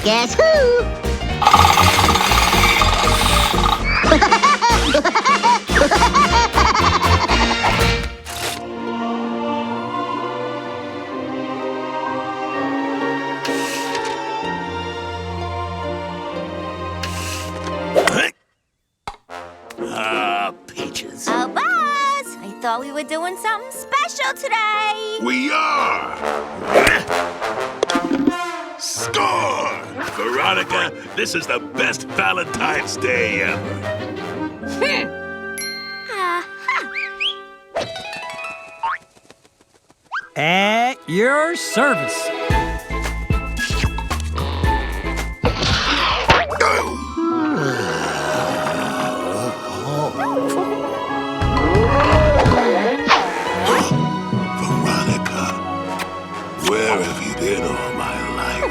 Guess who? Peaches. Oh, boss! I thought we were doing something special today. We are! Score! Veronica, this is the best Valentine's Day ever. At your service. Veronica, where have you been all my life?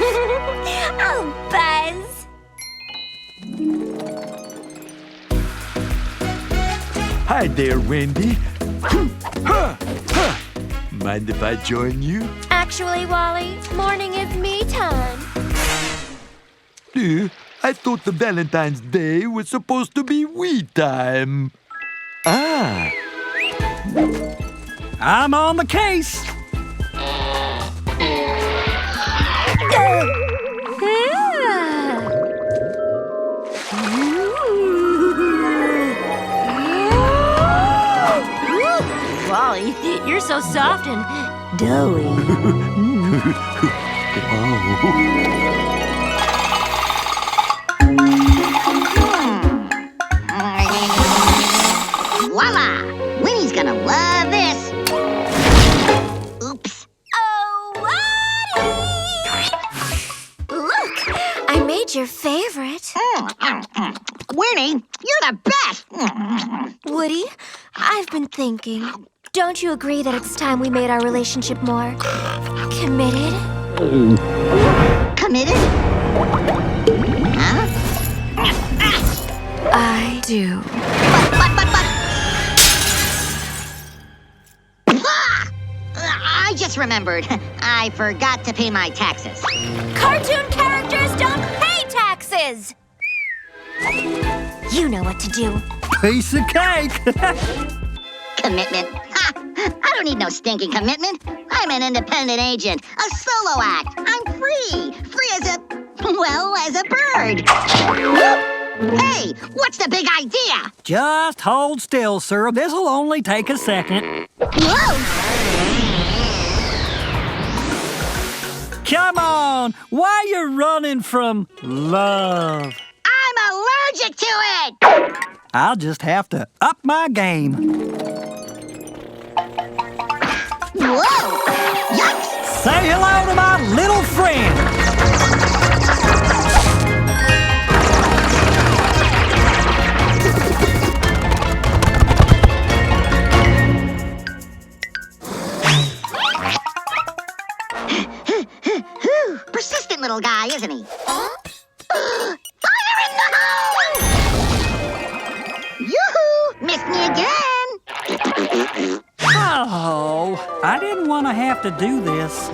Oh, Buzz. Hi there, Wendy. Mind if I join you? Actually, Wally, morning is me time. I thought the Valentine's Day was supposed to be we time. Ah. I'm on the case. Wally, you're so soft and doughy. Voila! Winnie's gonna love this. Oops. Oh, Wally! Look, I made your favorite. Winnie, you're the best. Woody, I've been thinking. Don't you agree that it's time we made our relationship more committed? Committed? Huh? I do. I just remembered. I forgot to pay my taxes. Cartoon characters don't pay taxes! You know what to do. Piece of cake. Commitment. Ha! I don't need no stinking commitment. I'm an independent agent, a solo act. I'm free. Free as a, well, as a bird. Hey, what's the big idea? Just hold still, sir. This'll only take a second. Whoa! Come on. Why you running from love? I'm allergic to it! I'll just have to up my game. Whoa! Yikes! Say hello to my little friend. Persistent little guy, isn't he? Fire in the hole! Yoo-hoo! Missed me again! Oh, I didn't want to have to do this.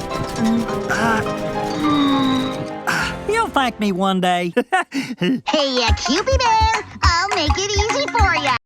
You'll thank me one day. Hey, Cupid Bear, I'll make it easy for ya.